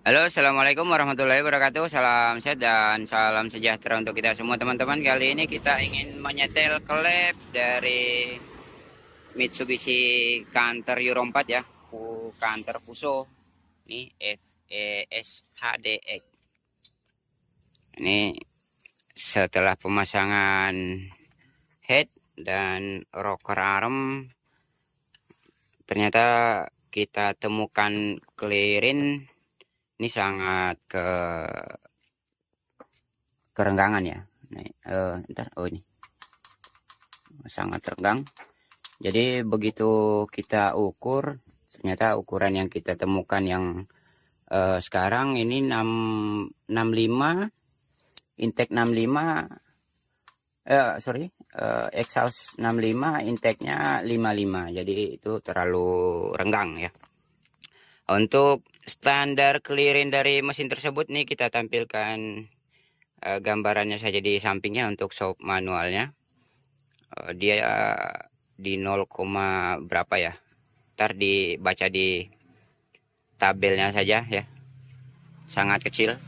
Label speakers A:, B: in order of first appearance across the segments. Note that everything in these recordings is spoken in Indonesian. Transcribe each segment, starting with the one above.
A: Halo, assalamualaikum warahmatullahi wabarakatuh. Salam sehat dan salam sejahtera untuk kita semua teman-teman. Kali ini kita ingin menyetel klep dari Mitsubishi Canter Euro 4 ya, Canter Fuso. Ini FESHDX. Ini setelah pemasangan head dan rocker arm, ternyata kita temukan clearing ini sangat kerenggangan ya. Ini sangat renggang. Jadi begitu kita ukur, ternyata ukuran yang kita temukan yang sekarang ini 65, intake 65, exhaust 65, intake-nya 55. Jadi itu terlalu renggang ya. Untuk standar clearing dari mesin tersebut nih kita tampilkan gambarannya saja di sampingnya untuk shop manualnya. Dia di 0, berapa ya, ntar dibaca di tabelnya saja ya, sangat kecil.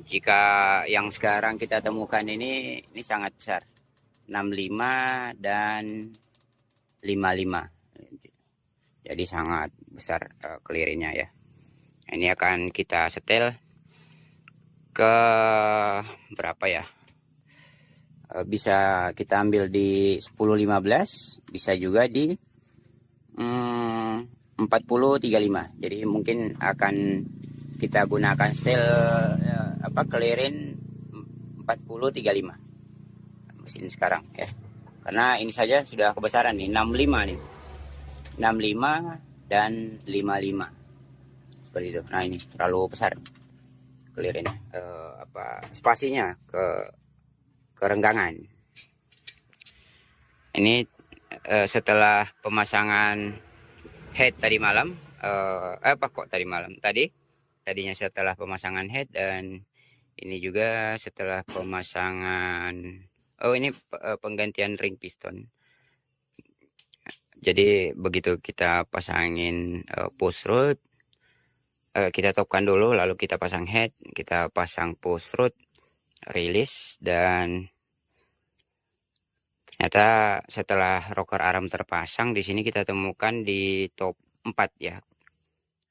A: Jika yang sekarang kita temukan ini sangat besar, 65 dan 55, jadi sangat besar clearingnya ya. Ini akan kita setel ke berapa ya, bisa kita ambil di 10-15, bisa juga di 40-35. Jadi mungkin akan kita gunakan setel clearing 40-35 mesin sekarang ya, karena ini saja sudah kebesaran nih, 65 nih, 65 dan 55 seperti itu. Nah ini terlalu besar clearing spasinya, kerenggangan. Ini setelah pemasangan head tadi malam, tadinya setelah pemasangan head, dan ini juga setelah pemasangan, ini penggantian ring piston. Jadi begitu kita pasangin push rod, kita topkan dulu, lalu kita pasang head, kita pasang push rod, rilis, dan ternyata setelah rocker arm terpasang di sini kita temukan di top 4 ya.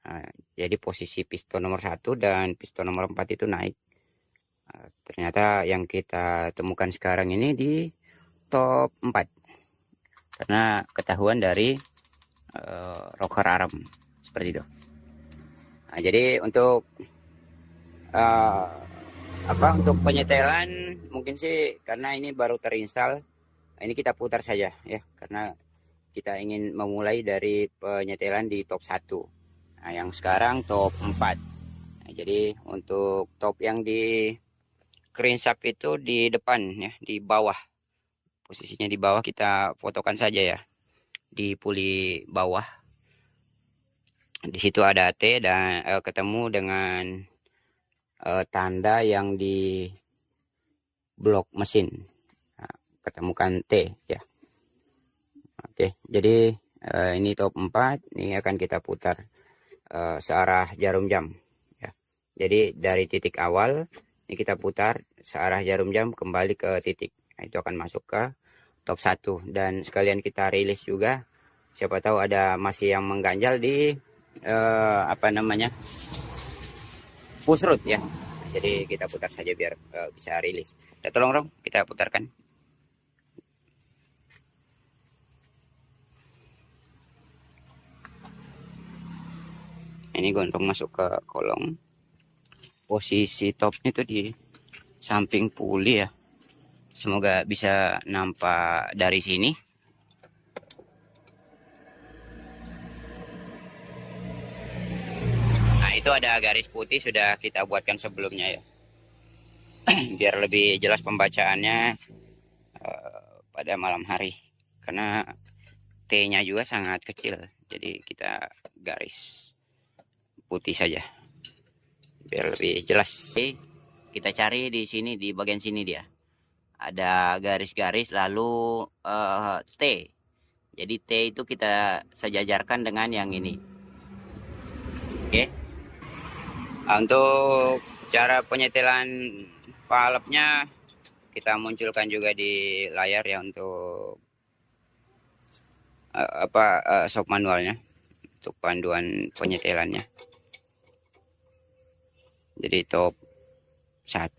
A: Nah, jadi posisi piston nomor 1 dan piston nomor 4 itu naik. Ternyata yang kita temukan sekarang ini di top 4 karena ketahuan dari rocker arm seperti itu. Nah, jadi untuk untuk penyetelan mungkin sih karena ini baru terinstal, ini kita putar saja ya, karena kita ingin memulai dari penyetelan di top 1. Nah, yang sekarang top 4. Nah, jadi untuk top yang di crankshaft itu di depan ya, di bawah. Posisinya di bawah, kita fotokan saja ya. Di puli bawah. Di situ ada T dan ketemu dengan tanda yang di blok mesin. Nah, ketemukan T ya. Oke, jadi ini top 4, ini akan kita putar searah jarum jam ya. Jadi dari titik awal ini kita putar searah jarum jam kembali ke titik. Nah, itu akan masuk ke top 1, dan sekalian kita rilis juga, siapa tahu ada masih yang mengganjal di push rod ya. Jadi kita putar saja biar bisa rilis. Kita tolong dong, kita putarkan. Ini gondrong masuk ke kolong. Posisi topnya itu di samping puli ya. Semoga bisa nampak dari sini. Nah, itu ada garis putih sudah kita buatkan sebelumnya ya. Biar lebih jelas pembacaannya pada malam hari. Karena T-nya juga sangat kecil. Jadi kita garis putih saja biar lebih jelas. Kita cari di sini, di bagian sini dia ada garis-garis, lalu T. Jadi T itu kita sejajarkan dengan yang ini. Oke. Untuk cara penyetelan valve-nya kita munculkan juga di layar ya, untuk shop manualnya, untuk panduan penyetelannya. Jadi top 1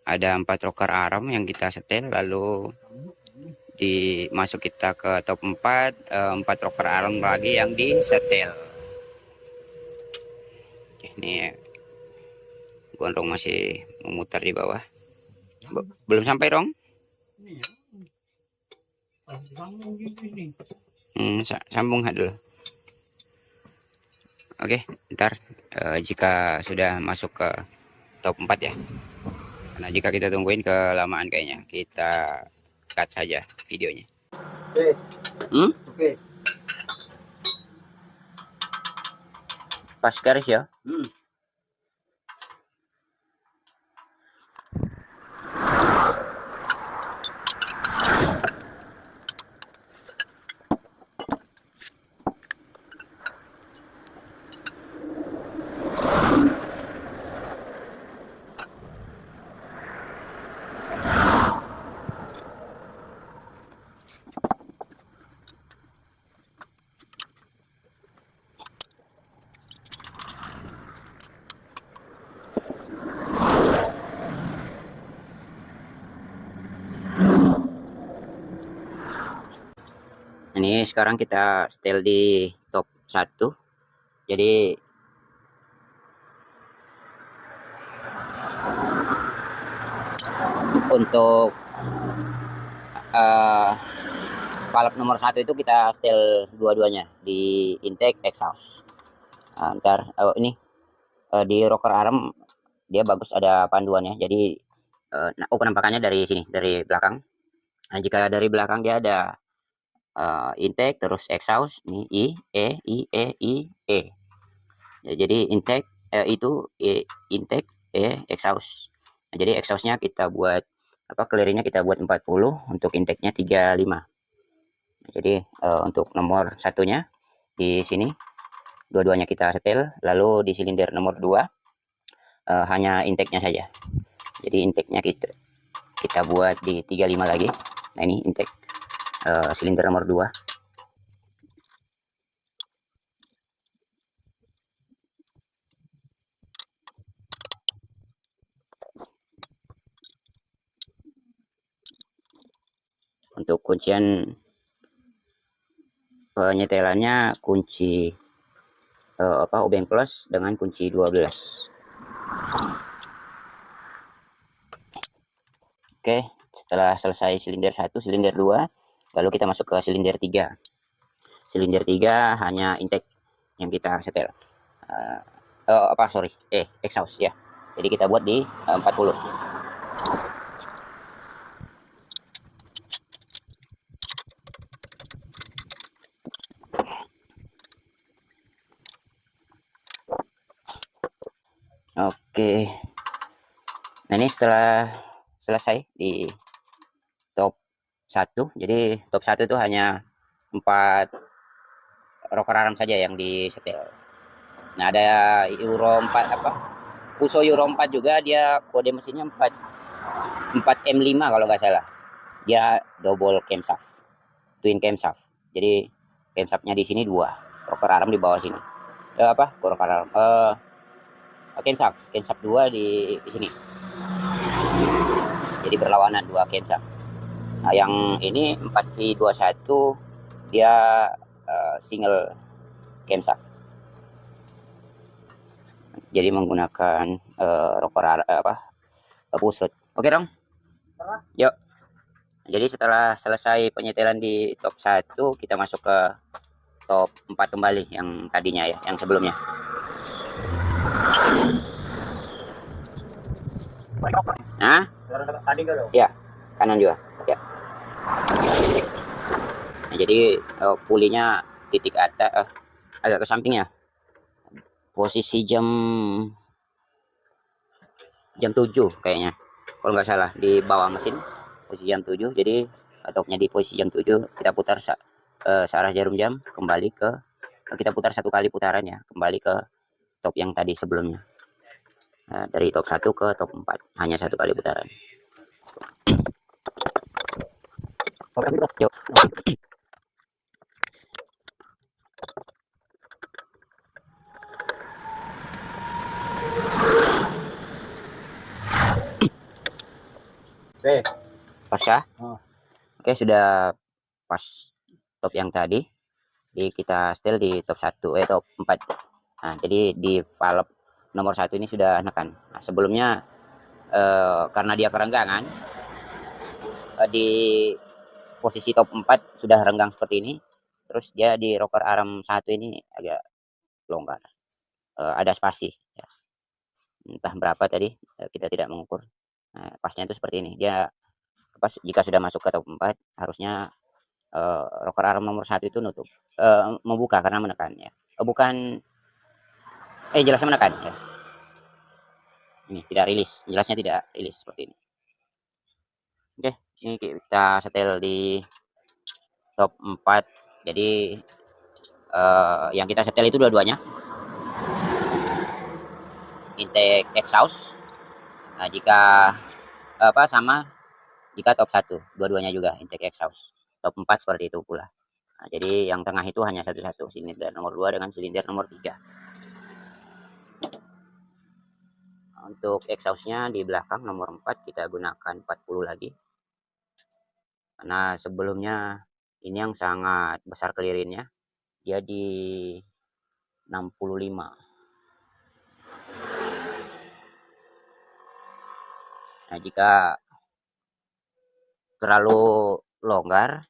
A: ada 4 rocker arm yang kita setel, lalu dimasuk kita ke top 4, 4 rocker arm lagi yang disetel. Oke, ini gondrong masih memutar di bawah. Belum sampai dong. Sambung dulu. Oke, ntar jika sudah masuk ke top 4 ya. Karena jika kita tungguin kelamaan kayaknya, kita cut saja videonya. Oke. Pas garis ya. Ini sekarang kita setel di top 1. Jadi untuk valve nomor 1 itu kita setel dua-duanya di intake exhaust. Ntar ini di rocker arm dia bagus ada panduannya. Jadi penampakannya dari sini, dari belakang. Nah, jika dari belakang dia ada intake terus exhaust, ini I, E. Ya, jadi intake itu intake exhaust. Nah, jadi exhaustnya kita buat clearingnya kita buat 40, untuk intake-nya 35. Nah, jadi untuk nomor satunya di sini dua-duanya kita setel, lalu di silinder nomor 2 hanya intake-nya saja. Jadi intake-nya kita buat di 35 lagi. Nah, ini intake silinder nomor 2. Untuk kuncian penyetelannya kunci obeng plus dengan kunci 12. Oke, setelah selesai silinder 1, silinder 2, lalu kita masuk ke silinder 3. Silinder 3 hanya intake yang kita setel. Exhaust ya. Jadi kita buat di 40. Oke. Nah, ini setelah selesai di top 1. Jadi top 1 itu hanya 4 rocker arm saja yang disetel. Nah, ada Euro 4 Fuso Euro 4 juga, dia kode mesinnya 4M5 kalau nggak salah. Dia double camshaft, twin camshaft. Jadi camshaftnya di sini 2, rocker arm di bawah sini. Rocker arm camshaft 2 di sini. Jadi berlawanan 2 camshaft. Nah, yang ini 4V21 dia single camshaft. Jadi menggunakan rocker pusrut. Oke dong. Yuk. Jadi setelah selesai penyetelan di top 1, kita masuk ke top 4 kembali yang tadinya ya, yang sebelumnya. Nah, ya, kanan juga. Ya. Nah, jadi pulinya titik atas, agak ke samping ya. Posisi jam 7 kayaknya, kalau nggak salah, di bawah mesin posisi jam 7. Jadi topnya di posisi jam 7, kita putar searah jarum jam, kembali ke kita putar 1 kali putaran ya, kembali ke top yang tadi sebelumnya. Nah, dari top 1 ke top 4 hanya satu kali putaran. Yuk.
B: Oke.
A: Paskah. Oke, sudah pas top yang tadi. Jadi kita setel di top 1 top 4. Nah, jadi di valve nomor 1 ini sudah nekan. Nah, sebelumnya karena dia kerenggangan di posisi top 4 sudah renggang seperti ini. Terus dia di rocker arm 1 ini agak longgar. Ada spasi ya. Entah berapa tadi kita tidak mengukur. Nah, pasnya itu seperti ini. Dia pas jika sudah masuk ke top 4 harusnya rocker arm nomor 1 itu nutup, membuka karena menekan ya. Bukan jelasnya menekan ya. Ini tidak rilis, jelasnya tidak rilis seperti ini. Oke, ini kita setel di top 4. Jadi yang kita setel itu dua-duanya intake exhaust. Nah, jika sama jika top 1 dua-duanya juga intake exhaust. Top 4 seperti itu pula. Nah, jadi yang tengah itu hanya satu-satu, silinder nomor 2 dengan silinder nomor 3. Untuk exhaustnya di belakang nomor 4 kita gunakan 40 lagi. Karena sebelumnya ini yang sangat besar kelirinnya, dia di 65. Nah, jika terlalu longgar,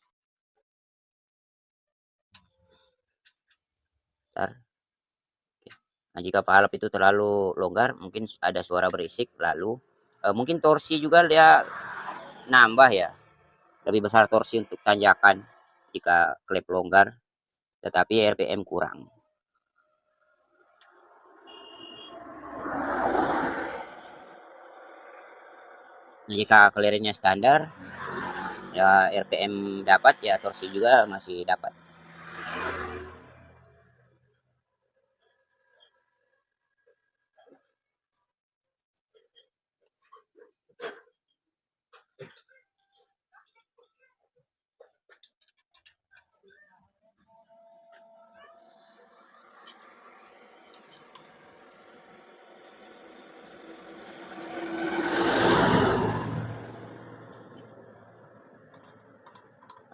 A: nah jika valve itu terlalu longgar, mungkin ada suara berisik, lalu mungkin torsi juga dia nambah ya, lebih besar torsi untuk tanjakan jika klep longgar, tetapi RPM kurang. Nah, jika clearingnya standar, ya RPM dapat, ya torsi juga masih dapat.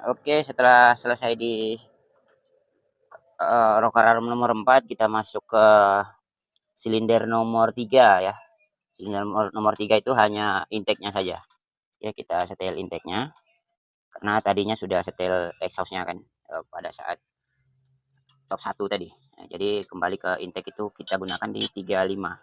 A: Oke, setelah selesai di rocker arm nomor 4, kita masuk ke silinder nomor 3 ya. Silinder nomor 3 itu hanya intake-nya saja. Ya, kita setel intake-nya. Karena tadinya sudah setel exhaust-nya kan pada saat top 1 tadi. Nah, jadi kembali ke intake itu kita gunakan di 35.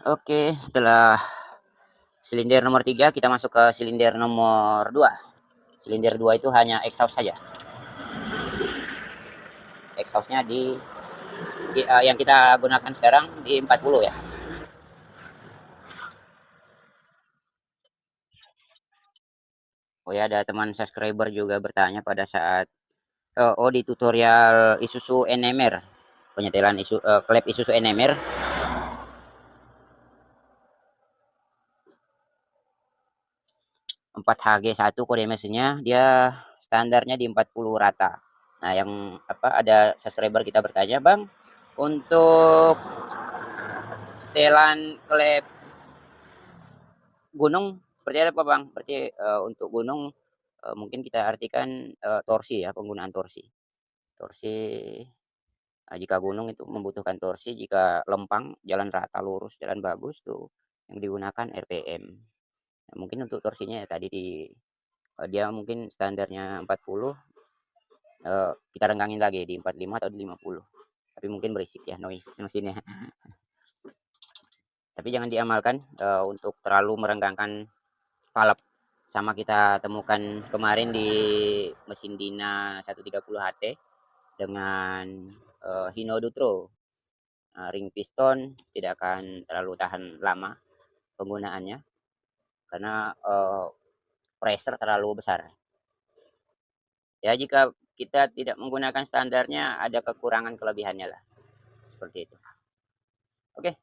A: Oke, setelah silinder nomor 3 kita masuk ke silinder nomor 2. Silinder 2 itu hanya exhaust saja. Exhaustnya di yang kita gunakan sekarang di 40 ya. Oh ya, ada teman subscriber juga bertanya pada saat di tutorial Isuzu NMR, penyetelan klep Isuzu NMR. HG1 kode mesinnya dia standarnya di 40 rata. Nah, yang ada subscriber kita bertanya, "Bang, untuk setelan klep gunung seperti apa, Bang?" Berarti untuk gunung mungkin kita artikan torsi ya, penggunaan torsi. Torsi jika gunung itu membutuhkan torsi, jika lempang, jalan rata, lurus, jalan bagus tuh yang digunakan RPM. Nah, mungkin untuk torsinya ya tadi dia mungkin standarnya 40, kita renggangin lagi di 45 atau di 50. Tapi mungkin berisik ya noise mesinnya. Tapi jangan diamalkan untuk terlalu merenggangkan valve. Sama kita temukan kemarin di mesin Dina 130 HT dengan Hino Dutro. Ring piston tidak akan terlalu tahan lama penggunaannya karena pressure terlalu besar. Ya, jika kita tidak menggunakan standarnya, ada kekurangan kelebihannya lah. Seperti itu. Oke,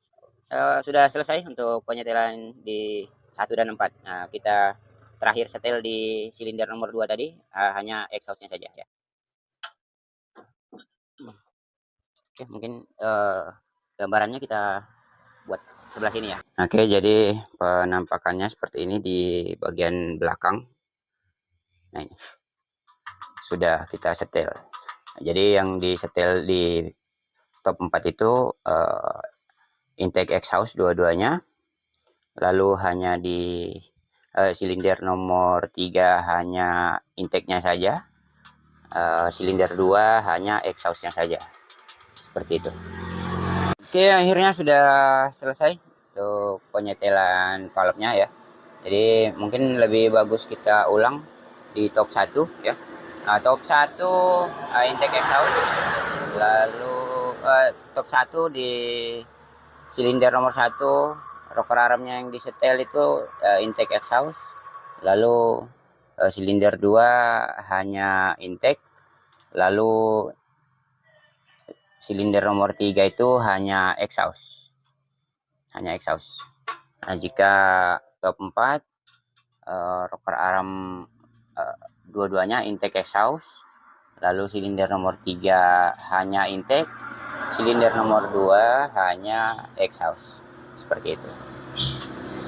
A: sudah selesai untuk penyetelan di 1 dan 4. Nah, kita terakhir setel di silinder nomor 2 tadi, hanya exhaustnya saja ya. Oke, mungkin gambarannya kita buat sebelah sini ya. Oke, jadi penampakannya seperti ini di bagian belakang. Nah, ini sudah kita setel. Jadi yang disetel di top 4 itu intake exhaust dua-duanya. Lalu hanya di silinder nomor 3 hanya intake-nya saja. Silinder 2 hanya exhaust-nya saja. Seperti itu. Oke, akhirnya sudah selesai untuk penyetelan valve-nya ya. Jadi mungkin lebih bagus kita ulang di top 1 ya. Nah, top 1 intake exhaust, lalu top 1 di silinder nomor 1 rocker armnya yang disetel itu intake exhaust, lalu silinder 2 hanya intake, lalu silinder nomor 3 itu hanya exhaust. Nah, jika top 4 rocker arm dua-duanya intake exhaust, lalu silinder nomor 3 hanya intake, silinder nomor 2 hanya exhaust. Seperti itu.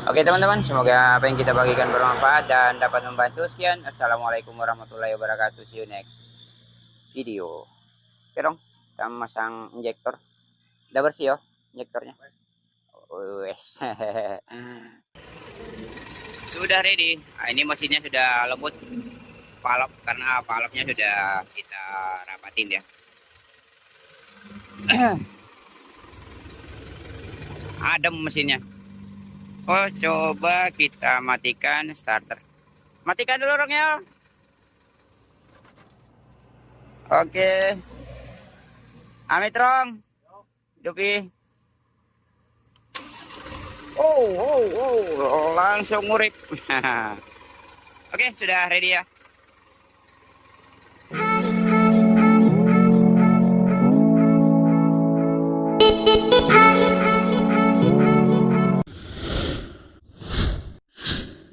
A: Oke teman-teman, semoga apa yang kita bagikan bermanfaat dan dapat membantu. Sekian, assalamualaikum warahmatullahi wabarakatuh. See you next video. Oke dong, kita masang injektor. Udah bersih ya injektornya. Sudah ready. Nah, ini mesinnya sudah lembut valve karena valve-nya sudah kita rapatin ya. Adem mesinnya. Oh, coba kita matikan starter. Matikan dulu orangnya. Oke. Amitron. Dupi. Oh, langsung ngurip. Oke, sudah ready ya.